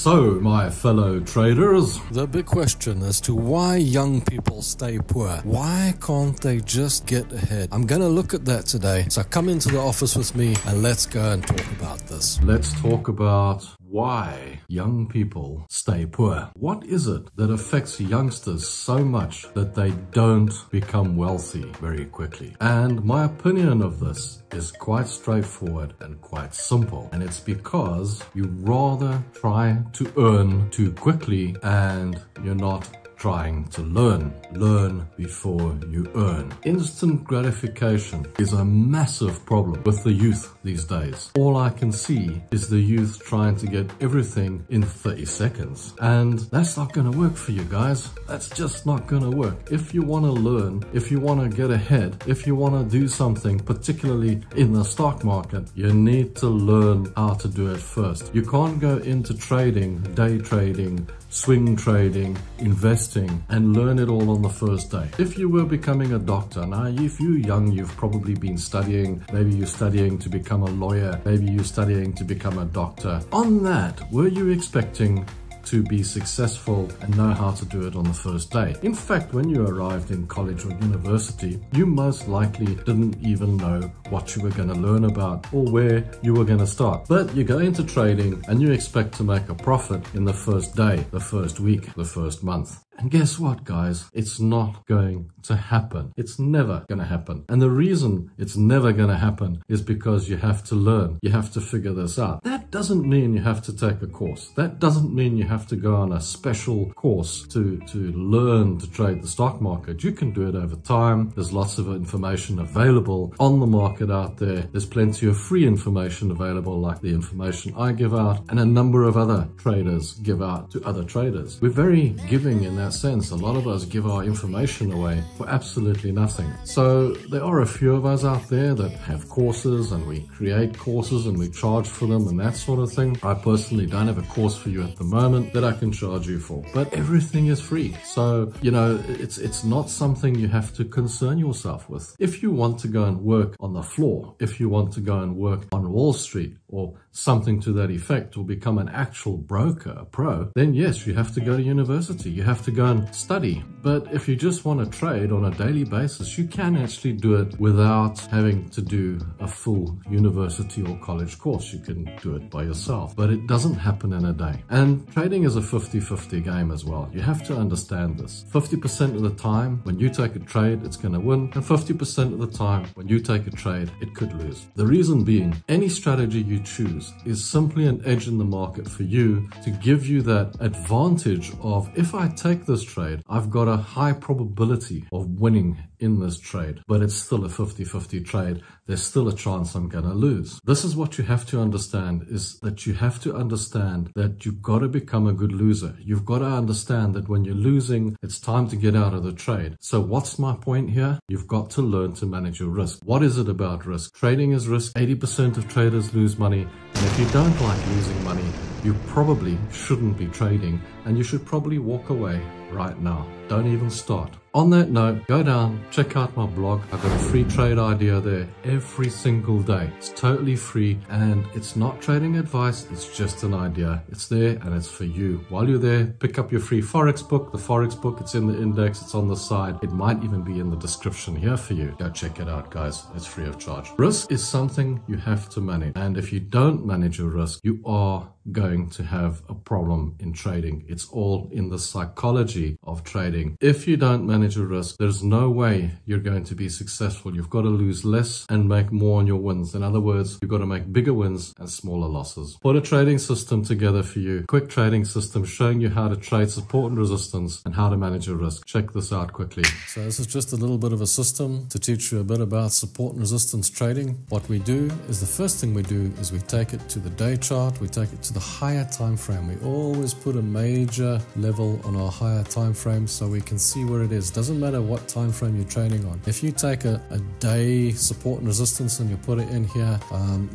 So, my fellow traders, the big question as to why young people stay poor. Why can't they just get ahead? I'm going to look at that today. So come into the office with me and let's go and talk about this. Let's talk about why young people stay poor. What is it that affects youngsters so much that they don't become wealthy very quickly? And my opinion of this is quite straightforward and quite simple. And it's because you rather try to earn too quickly and you're not trying to learn. Learn before you earn. Instant gratification is a massive problem with the youth these days. All I can see is the youth trying to get everything in 30 seconds. And that's not going to work for you guys. That's just not going to work. If you want to learn, if you want to get ahead, if you want to do something, particularly in the stock market, you need to learn how to do it first. You can't go into trading, day trading, swing trading, investing, and learn it all on the first day. If you were becoming a doctor, now if you're young, you've probably been studying, maybe you're studying to become a lawyer, maybe you're studying to become a doctor. On that, were you expecting to be successful and know how to do it on the first day? In fact, when you arrived in college or university, you most likely didn't even know what you were going to learn about or where you were going to start. But you go into trading and you expect to make a profit in the first day, the first week, the first month. And guess what, guys? It's not going to happen. It's never going to happen. And the reason it's never going to happen is because you have to learn. You have to figure this out. That doesn't mean you have to take a course. That doesn't mean you have to go on a special course to learn to trade the stock market. You can do it over time. There's lots of information available on the market out there. There's plenty of free information available, like the information I give out and a number of other traders give out to other traders. We're very giving in that sense. A lot of us give our information away for absolutely nothing. So there are a few of us out there that have courses and we create courses and we charge for them and that sort of thing. I personally don't have a course for you at the moment that I can charge you for, but everything is free. So, you know, it's not something you have to concern yourself with. If you want to go and work on the floor, if you want to go and work on Wall Street or something to that effect, or become an actual broker, a pro, then yes, you have to go to university. You have to go and study. But if you just want to trade on a daily basis, you can actually do it without having to do a full university or college course. You can do it by yourself, but it doesn't happen in a day. And trading is a 50-50 game as well. You have to understand this. 50% of the time when you take a trade, it's going to win, and 50% of the time when you take a trade, it could lose. The reason being, any strategy you choose is simply an edge in the market for you to give you that advantage of, if I take this trade, I've got a high probability of winning in this trade, but it's still a 50-50 trade. There's still a chance I'm going to lose. This is what you have to understand, is that you have to understand that you've got to become a good loser. You've got to understand that when you're losing, it's time to get out of the trade. So what's my point here? You've got to learn to manage your risk. What is it about risk? Trading is risk. 80% of traders lose money. And if you don't like losing money, you probably shouldn't be trading, and you should probably walk away right now. Don't even start. On that note, go down, check out my blog. I've got a free trade idea there every single day. It's totally free and it's not trading advice. It's just an idea. It's there and it's for you. While you're there, pick up your free Forex book. The Forex book, it's in the index. It's on the side. It might even be in the description here for you. Go check it out, guys. It's free of charge. Risk is something you have to manage. And if you don't manage your risk, you are going to have a problem in trading. It's all in the psychology of trading. If you don't manage your risk, there's no way you're going to be successful. You've got to lose less and make more on your wins. In other words, you've got to make bigger wins and smaller losses. Put a trading system together for you. Quick trading system showing you how to trade support and resistance and how to manage your risk. Check this out quickly. So this is just a little bit of a system to teach you a bit about support and resistance trading. What we do is, the first thing we do is we take it to the day chart. We take it to the higher time frame. We always put a major level on our higher time frame so we can see where it is. Doesn't matter what time frame you're trading on. If you take a day support and resistance and you put it in here,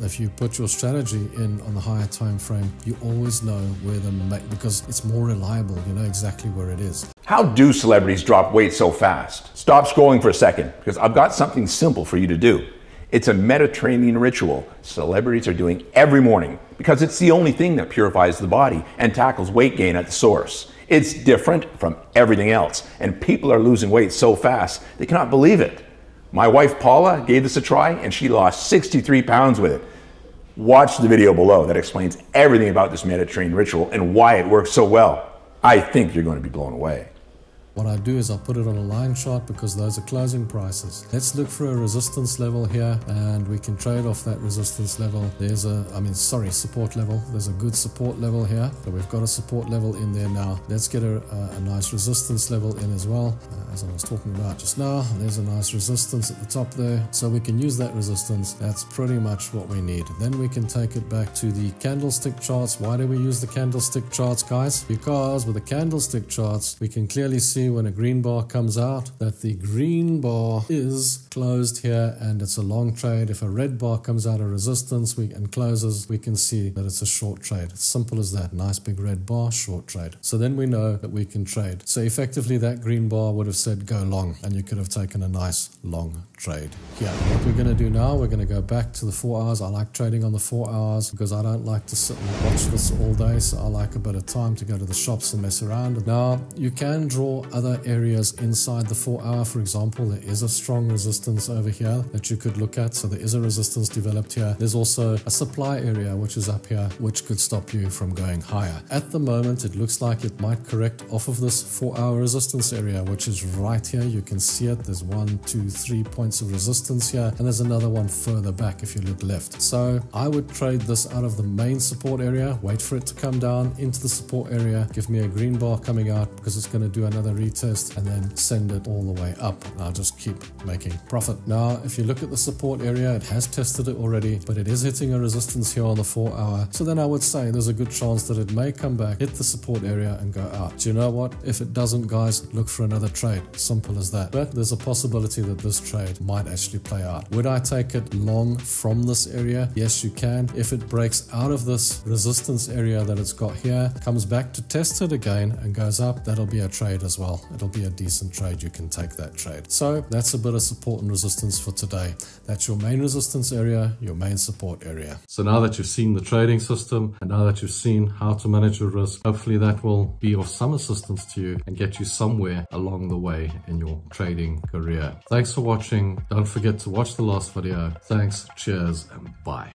if you put your strategy in on the higher time frame, you always know where because it's more reliable. You know exactly where it is. How do celebrities drop weight so fast? Stop scrolling for a second, because I've got something simple for you to do. It's a meta-training ritual celebrities are doing every morning because it's the only thing that purifies the body and tackles weight gain at the source. It's different from everything else, and people are losing weight so fast they cannot believe it. My wife Paula gave this a try and she lost 63 pounds with it. Watch the video below that explains everything about this meta-training ritual and why it works so well. I think you're going to be blown away. What I do is I put it on a line chart because those are closing prices. Let's look for a resistance level here and we can trade off that resistance level. There's support level. There's a good support level here. So we've got a support level in there now. Let's get a nice resistance level in as well. As I was talking about just now, there's a nice resistance at the top there. So we can use that resistance. That's pretty much what we need. Then we can take it back to the candlestick charts. Why do we use the candlestick charts, guys? Because with the candlestick charts, we can clearly see when a green bar comes out that the green bar is closed here and it's a long trade. If a red bar comes out of resistance and closes, we can see that it's a short trade. It's simple as that. Nice big red bar, short trade. So then we know that we can trade. So effectively that green bar would have said go long and you could have taken a nice long trade here. What we're going to do now, we're going to go back to the 4 hours. I like trading on the 4 hours because I don't like to sit and watch this all day. So I like a bit of time to go to the shops and mess around. Now you can draw other areas inside the 4 hour. For example, there is a strong resistance over here that you could look at. So there is a resistance developed here. There's also a supply area which is up here, which could stop you from going higher. At the moment, it looks like it might correct off of this 4 hour resistance area, which is right here. You can see it. There's 1, 2, 3 points of resistance here, and there's another one further back if you look left. So I would trade this out of the main support area, wait for it to come down into the support area, give me a green bar coming out because it's going to do another retest, and then send it all the way up. I'll just keep making profit. Now, if you look at the support area, it has tested it already, but it is hitting a resistance here on the 4 hour. So then I would say there's a good chance that it may come back, hit the support area and go out. Do you know what? If it doesn't, guys, look for another trade. Simple as that. But there's a possibility that this trade might actually play out. Would I take it long from this area? Yes, you can. If it breaks out of this resistance area that it's got here, comes back to test it again and goes up, that'll be a trade as well. It'll be a decent trade. You can take that trade. So that's a bit of support and resistance for today. That's your main resistance area, your main support area. So now that you've seen the trading system and now that you've seen how to manage your risk, hopefully that will be of some assistance to you and get you somewhere along the way in your trading career. Thanks for watching. Don't forget to watch the last video. Thanks, cheers, and bye.